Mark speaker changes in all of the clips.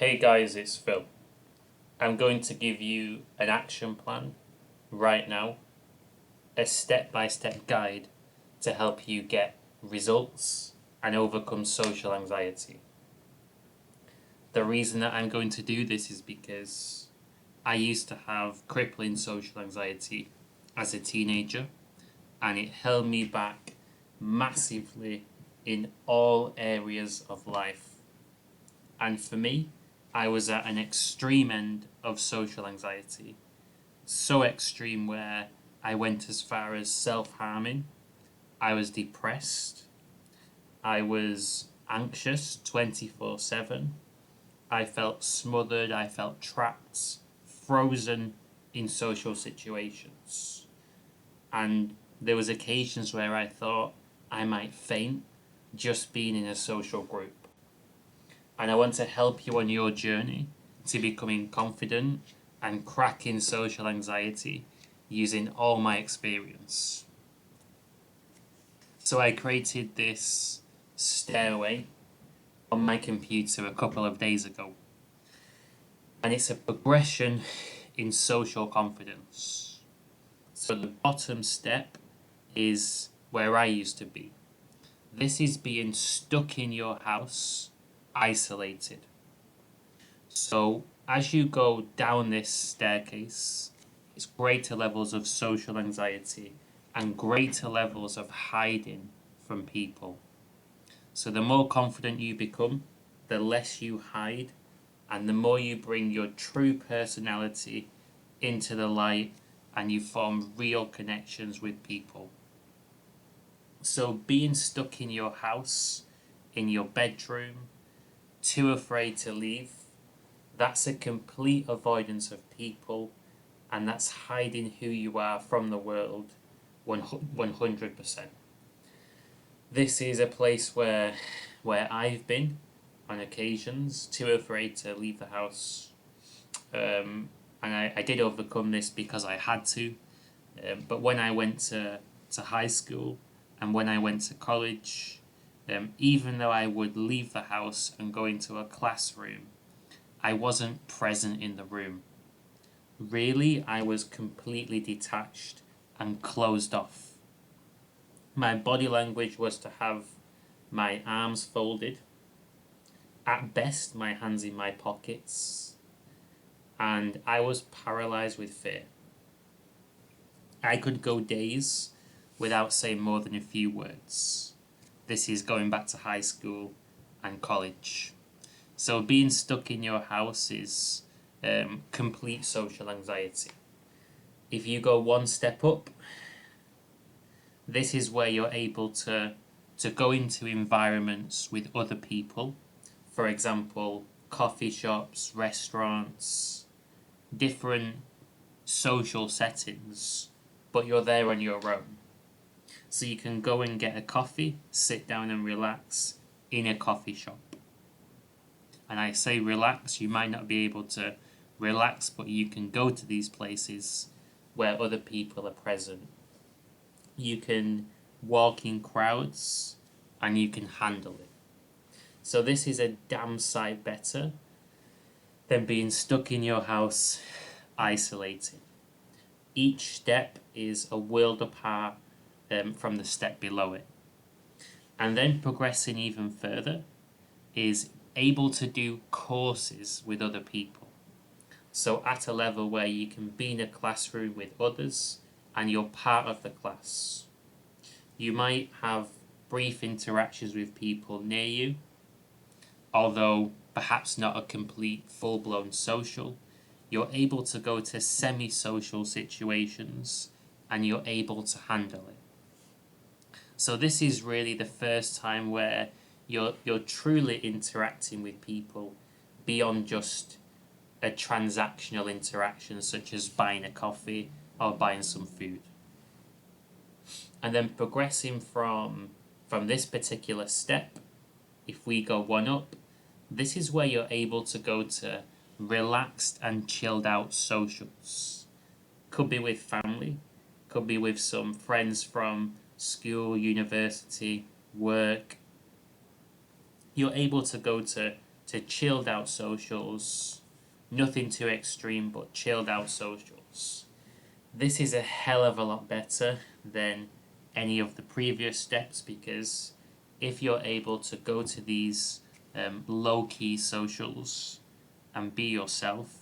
Speaker 1: Hey guys, it's Phil. I'm going to give you an action plan right now, a step-by-step guide to help you get results and overcome social anxiety. The reason that I'm going to do this is because I used to have crippling social anxiety as a teenager, and it held me back massively in all areas of life. And for me, I was at an extreme end of social anxiety. So extreme where I went as far as self-harming. I was depressed. I was anxious 24/7. I felt smothered. I felt trapped, frozen in social situations. And there was occasions where I thought I might faint just being in a social group. And I want to help you on your journey to becoming confident and cracking social anxiety using all my experience. So I created this stairway on my computer a couple of days ago, and it's a progression in social confidence. So the bottom step is where I used to be. This is being stuck in your house, isolated. So as you go down this staircase, it's greater levels of social anxiety and greater levels of hiding from people. So the more confident you become, the less you hide, and the more you bring your true personality into the light and you form real connections with people. So being stuck in your house, in your bedroom, too afraid to leave, that's a complete avoidance of people, and that's hiding who you are from the world 100%. This is a place where I've been on occasions, too afraid to leave the house. And I did overcome this because I had to. But when I went to high school and when I went to college, even though I would leave the house and go into a classroom, I wasn't present in the room. Really, I was completely detached and closed off. My body language was to have my arms folded, at best my hands in my pockets, and I was paralyzed with fear. I could go days without saying more than a few words. This is going back to high school and college. So being stuck in your house is complete social anxiety. If you go one step up, this is where you're able to go into environments with other people. For example, coffee shops, restaurants, different social settings, but you're there on your own. So you can go and get a coffee, sit down and relax in a coffee shop. And I say relax, you might not be able to relax, but you can go to these places where other people are present. You can walk in crowds and you can handle it. So this is a damn sight better than being stuck in your house, isolated. Each step is a world apart from the step below it. And then progressing even further is able to do courses with other people. So at a level where you can be in a classroom with others and you're part of the class. You might have brief interactions with people near you, although perhaps not a complete full-blown social. You're able to go to semi-social situations and you're able to handle it. So this is really the first time where you're truly interacting with people beyond just a transactional interaction such as buying a coffee or buying some food. And then progressing from this particular step, if we go one up, this is where you're able to go to relaxed and chilled out socials. Could be with family, could be with some friends from school, university, work. You're able to go to to chilled out socials, nothing too extreme, but chilled out socials. This is a hell of a lot better than any of the previous steps, because if you're able to go to these low key socials and be yourself,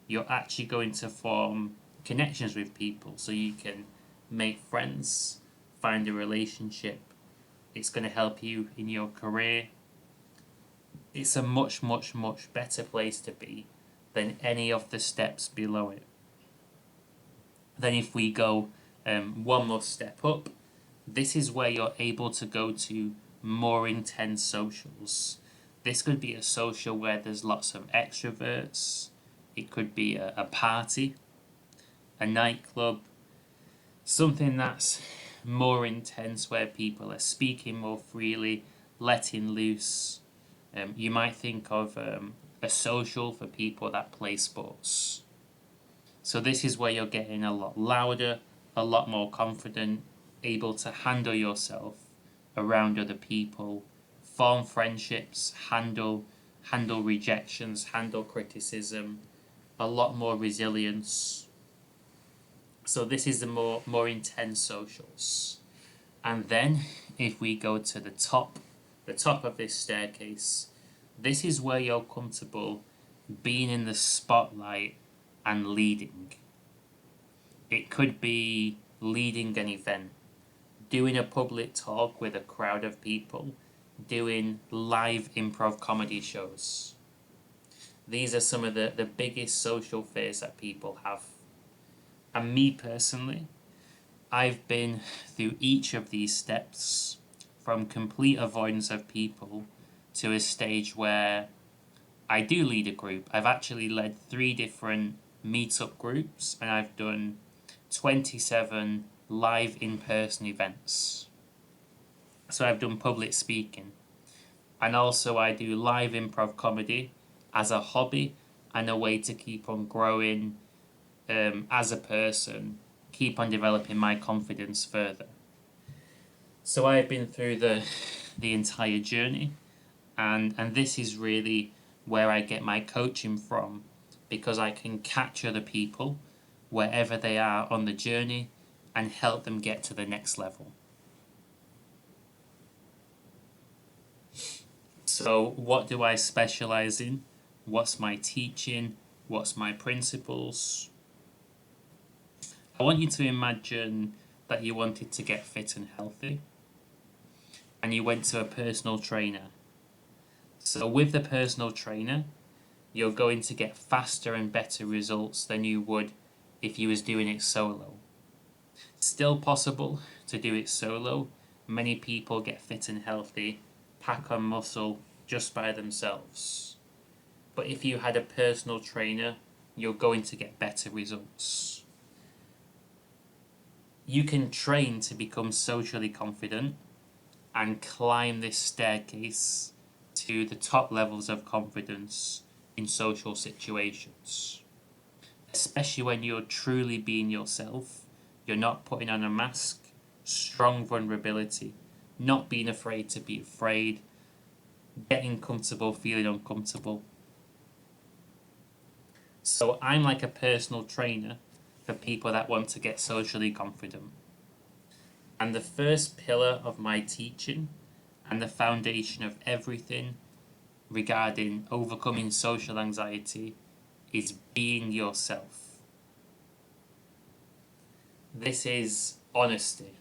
Speaker 1: you're actually going to form connections with people, so you can make friends, find a relationship. It's going to help you in your career. It's a much, much, much better place to be than any of the steps below it. Then if we go one more step up, this is where you're able to go to more intense socials. This could be a social where there's lots of extroverts. It could be a party, a nightclub, something that's more intense where people are speaking more freely, letting loose. You might think of a social for people that play sports. So this is where you're getting a lot louder, a lot more confident, able to handle yourself around other people, form friendships, handle rejections, handle criticism, a lot more resilience. So this is the more intense socials. And then if we go to the top of this staircase, this is where you're comfortable being in the spotlight and leading. It could be leading an event, doing a public talk with a crowd of people, doing live improv comedy shows. These are some of the biggest social fears that people have. And me personally, I've been through each of these steps, from complete avoidance of people to a stage where I do lead a group. I've actually led 3 different meetup groups, and I've done 27 live in-person events. So I've done public speaking, and also I do live improv comedy as a hobby and a way to keep on growing as a person, keep on developing my confidence further. So I've been through the entire journey, and this is really where I get my coaching from, because I can catch other people wherever they are on the journey and help them get to the next level. So what do I specialize in? What's my teaching? What's my principles? I want you to imagine that you wanted to get fit and healthy, and you went to a personal trainer. So with the personal trainer, you're going to get faster and better results than you would if you was doing it solo. Still possible to do it solo. Many people get fit and healthy, pack on muscle just by themselves. But if you had a personal trainer, you're going to get better results. You can train to become socially confident and climb this staircase to the top levels of confidence in social situations. Especially when you're truly being yourself, you're not putting on a mask, strong vulnerability, not being afraid to be afraid, getting comfortable, feeling uncomfortable. So I'm like a personal trainer for people that want to get socially confident. And the first pillar of my teaching and the foundation of everything regarding overcoming social anxiety is being yourself. This is honesty.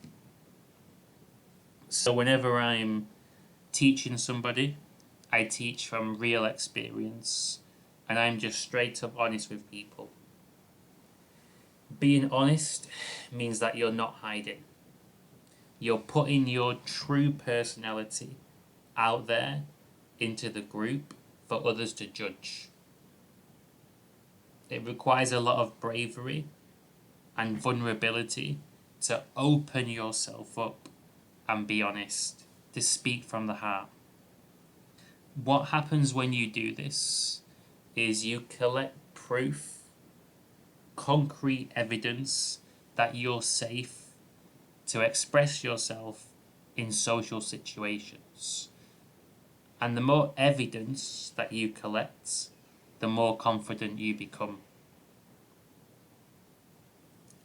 Speaker 1: So whenever I'm teaching somebody, I teach from real experience, and I'm just straight up honest with people. Being honest means that you're not hiding. You're putting your true personality out there into the group for others to judge. It requires a lot of bravery and vulnerability to open yourself up and be honest, to speak from the heart. What happens when you do this is you collect proof, concrete evidence that you're safe to express yourself in social situations. And the more evidence that you collect, the more confident you become.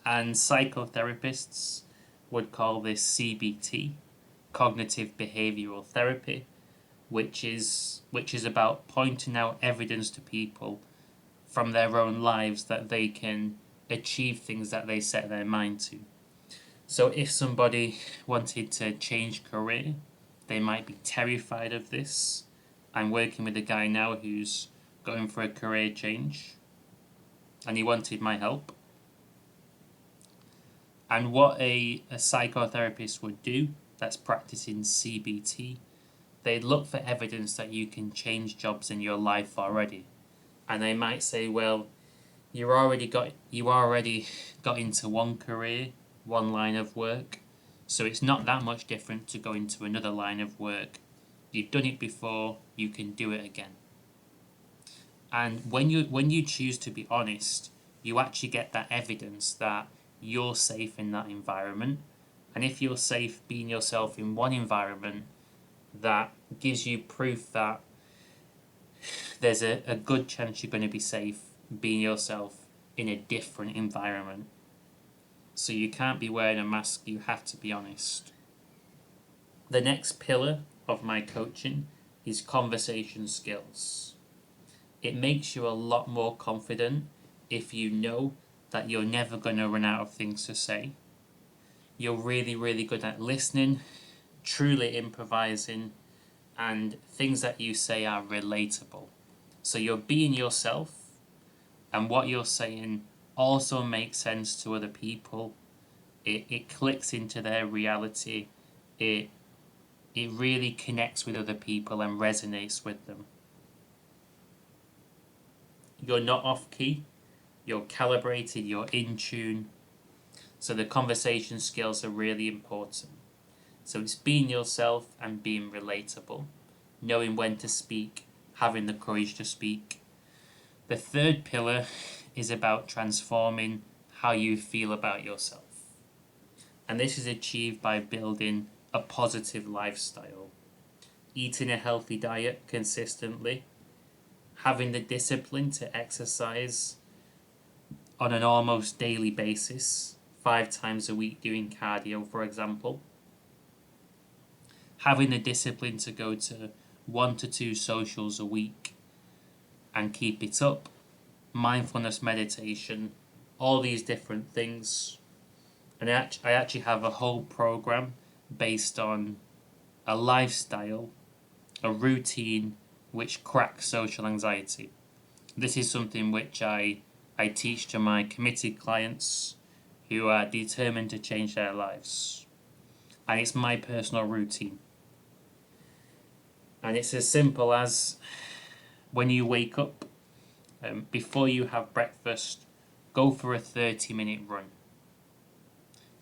Speaker 1: And psychotherapists would call this CBT, cognitive behavioral therapy, which is about pointing out evidence to people from their own lives that they can achieve things that they set their mind to. So if somebody wanted to change career, they might be terrified of this. I'm working with a guy now who's going for a career change, and he wanted my help. And what a psychotherapist would do that's practicing CBT, they'd look for evidence that you can change jobs in your life already. And they might say, well, you already got into one career, one line of work, so it's not that much different to go into another line of work. You've done it before, you can do it again. And when you choose to be honest, you actually get that evidence that you're safe in that environment. And if you're safe being yourself in one environment, that gives you proof that there's a good chance you're going to be safe being yourself in a different environment. So you can't be wearing a mask, you have to be honest. The next pillar of my coaching is conversation skills. It makes you a lot more confident if you know that you're never going to run out of things to say. You're really, really good at listening, truly improvising, and things that you say are relatable. So you're being yourself, and what you're saying also makes sense to other people. It clicks into their reality. It really connects with other people and resonates with them. You're not off key, you're calibrated, you're in tune. So the conversation skills are really important. So it's being yourself and being relatable, knowing when to speak, having the courage to speak. The third pillar is about transforming how you feel about yourself. And this is achieved by building a positive lifestyle, eating a healthy diet consistently, having the discipline to exercise on an almost daily basis, 5 times a week doing cardio, for example, having the discipline to go to 1 to 2 socials a week and keep it up, mindfulness meditation, all these different things. And I actually have a whole program based on a lifestyle, a routine which cracks social anxiety. This is something which I teach to my committed clients who are determined to change their lives. And it's my personal routine. And it's as simple as when you wake up, before you have breakfast, go for a 30-minute run.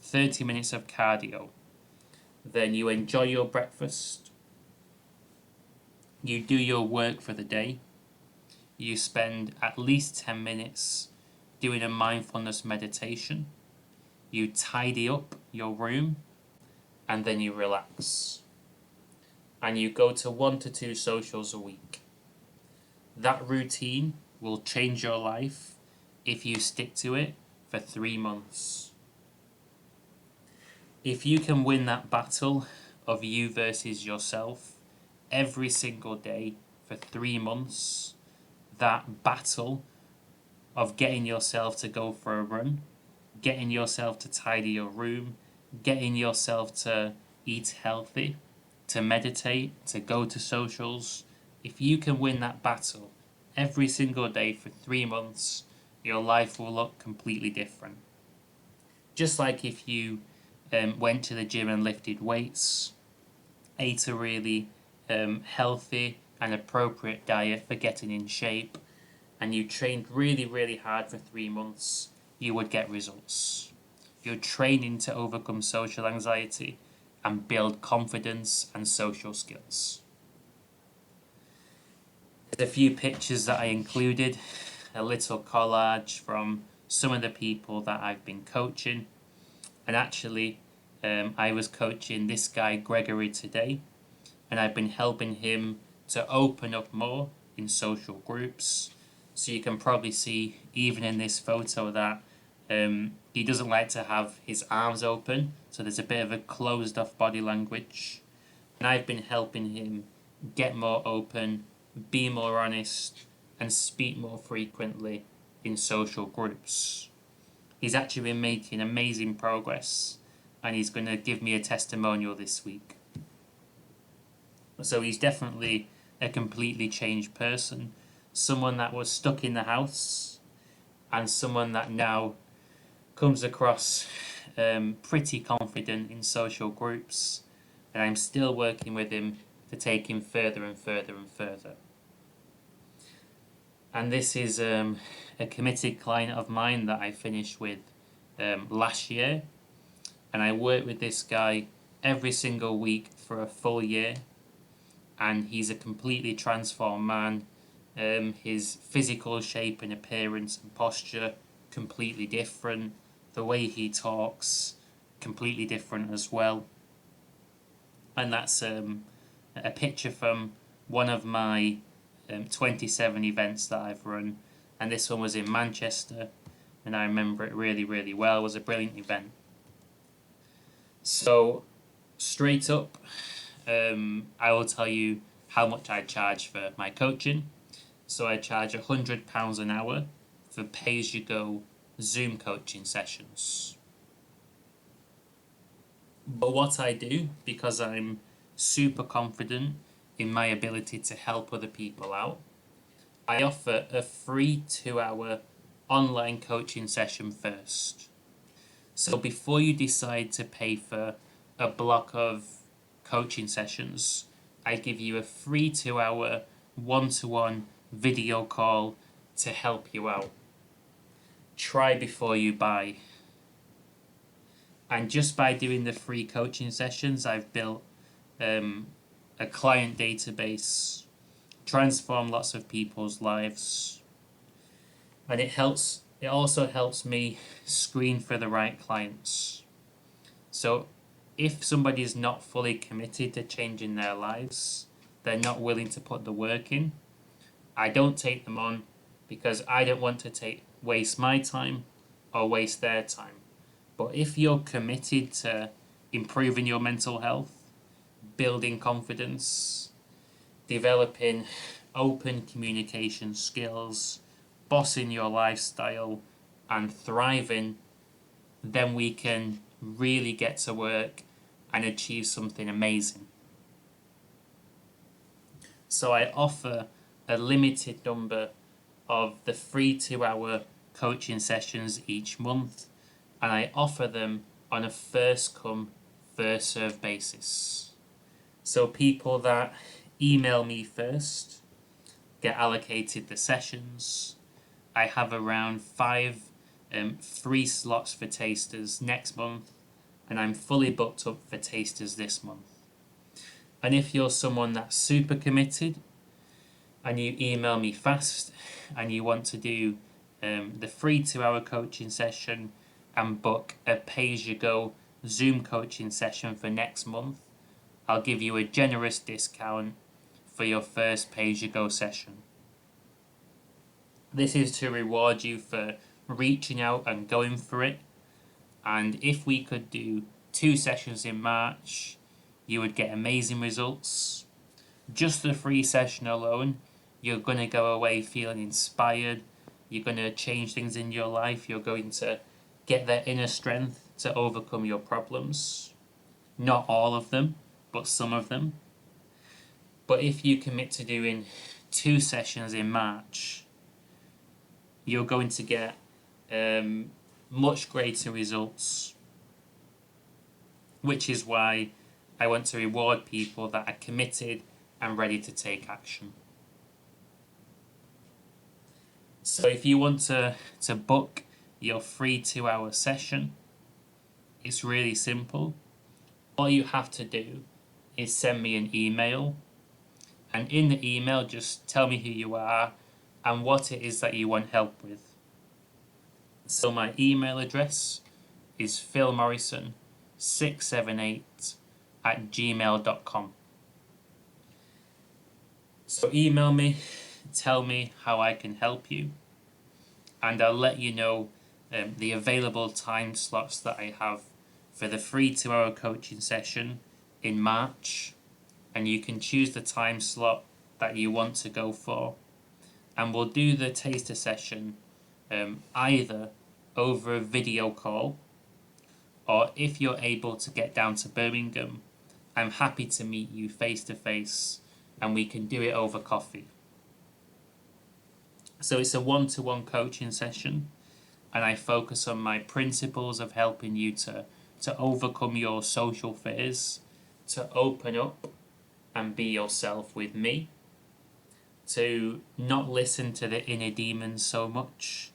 Speaker 1: 30 minutes of cardio. Then you enjoy your breakfast. You do your work for the day. You spend at least 10 minutes doing a mindfulness meditation. You tidy up your room, and then you relax. And you go to 1 to 2 socials a week. That routine will change your life if you stick to it for 3 months. If you can win that battle of you versus yourself every single day for 3 months, that battle of getting yourself to go for a run, getting yourself to tidy your room, getting yourself to eat healthy, to meditate, to go to socials, if you can win that battle every single day for 3 months, your life will look completely different. Just like if you went to the gym and lifted weights, ate a really healthy and appropriate diet for getting in shape, and you trained really, really hard for 3 months, you would get results. You're training to overcome social anxiety and build confidence and social skills. There's a few pictures that I included, a little collage from some of the people that I've been coaching. And actually, I was coaching this guy Gregory today, and I've been helping him to open up more in social groups. So you can probably see, even in this photo, that he doesn't like to have his arms open, so there's a bit of a closed off body language. And I've been helping him get more open, be more honest, and speak more frequently in social groups. He's actually been making amazing progress, and he's going to give me a testimonial this week. So he's definitely a completely changed person, someone that was stuck in the house, and someone that now comes across pretty confident in social groups, and I'm still working with him to take him further and further and further. And this is a committed client of mine that I finished with last year, and I worked with this guy every single week for a full year, and he's a completely transformed man. His physical shape and appearance and posture completely different. The way he talks completely different as well. And that's a picture from one of my 27 events that I've run, and this one was in Manchester, and I remember it really, really well. It was a brilliant event. So straight up, I will tell you how much I charge for my coaching. So I charge £100 an hour for pay-as-you-go Zoom coaching sessions. But what I do, because I'm super confident in my ability to help other people out, I offer a free 2-hour online coaching session first. So before you decide to pay for a block of coaching sessions, I give you a free 2-hour one-to-one video call to help you out. Try before you buy. And just by doing the free coaching sessions, I've built a client database, transformed lots of people's lives, and it also helps me screen for the right clients. So if somebody is not fully committed to changing their lives, they're not willing to put the work in, I don't take them on, because I don't want to waste my time or waste their time. But if you're committed to improving your mental health, building confidence, developing open communication skills, bossing your lifestyle, and thriving, then we can really get to work and achieve something amazing. So I offer a limited number of the free 2-hour coaching sessions each month, and I offer them on a first come, first served basis. So people that email me first get allocated the sessions. I have around 5 free slots for tasters next month, and I'm fully booked up for tasters this month. And if you're someone that's super committed and you email me fast and you want to do the free 2-hour coaching session and book a pay-as-you-go Zoom coaching session for next month, I'll give you a generous discount for your first pay-as-you-go session. This is to reward you for reaching out and going for it. And if we could do 2 sessions in March, you would get amazing results. Just the free session alone, you're going to go away feeling inspired. You're going to change things in your life. You're going to get that inner strength to overcome your problems. Not all of them, but some of them. But if you commit to doing 2 sessions in March, you're going to get much greater results, which is why I want to reward people that are committed and ready to take action. So if you want to book your free 2-hour session, it's really simple. All you have to do is send me an email, and in the email just tell me who you are and what it is that you want help with. So my email address is philmorrison678@gmail.com. So email me, tell me how I can help you, and I'll let you know the available time slots that I have for the free 2 hour coaching session in March. And you can choose the time slot that you want to go for. And we'll do the taster session either over a video call, or if you're able to get down to Birmingham, I'm happy to meet you face to face and we can do it over coffee. So it's a one-to-one coaching session, and I focus on my principles of helping you to overcome your social fears, to open up and be yourself with me, to not listen to the inner demons so much.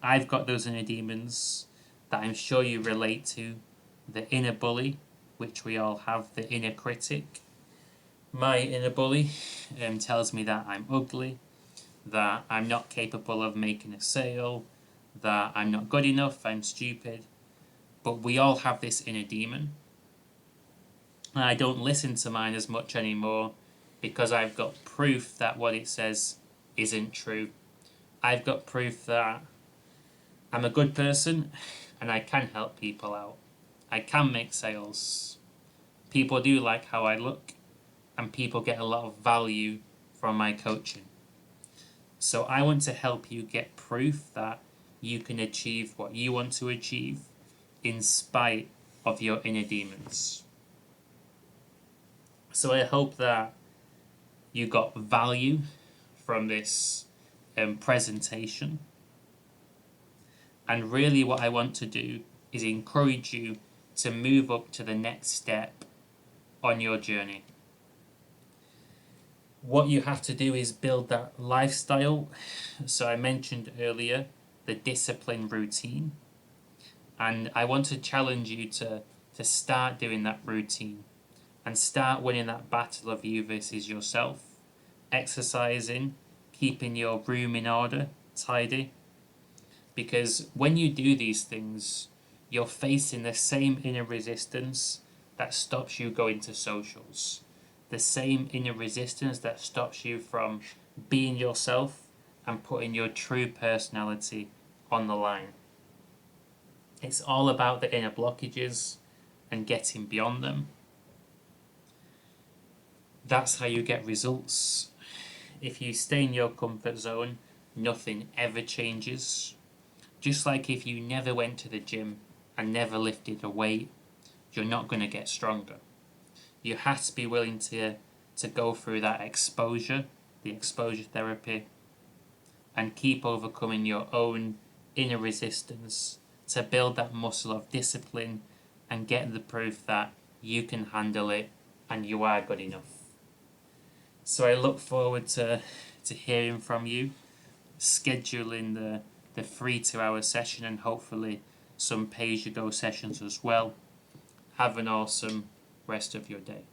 Speaker 1: I've got those inner demons that I'm sure you relate to, the inner bully, which we all have, the inner critic. My inner bully tells me that I'm ugly, that I'm not capable of making a sale, that I'm not good enough, I'm stupid. But we all have this inner demon. And I don't listen to mine as much anymore because I've got proof that what it says isn't true. I've got proof that I'm a good person and I can help people out. I can make sales. People do like how I look, and people get a lot of value from my coaching. So I want to help you get proof that you can achieve what you want to achieve in spite of your inner demons. So I hope that you got value from this presentation. And really what I want to do is encourage you to move up to the next step on your journey. What you have to do is build that lifestyle. So I mentioned earlier the discipline routine. And I want to challenge you to start doing that routine and start winning that battle of you versus yourself. Exercising, keeping your room in order, tidy. Because when you do these things, you're facing the same inner resistance that stops you going to socials. The same inner resistance that stops you from being yourself and putting your true personality on the line. It's all about the inner blockages and getting beyond them. That's how you get results. If you stay in your comfort zone, nothing ever changes. Just like if you never went to the gym and never lifted a weight, you're not going to get stronger. You have to be willing to go through that exposure, the exposure therapy, and keep overcoming your own inner resistance to build that muscle of discipline and get the proof that you can handle it and you are good enough. So I look forward to hearing from you, scheduling the free 2 hour session and hopefully some pay-as-you-go sessions as well. Have an awesome rest of your day.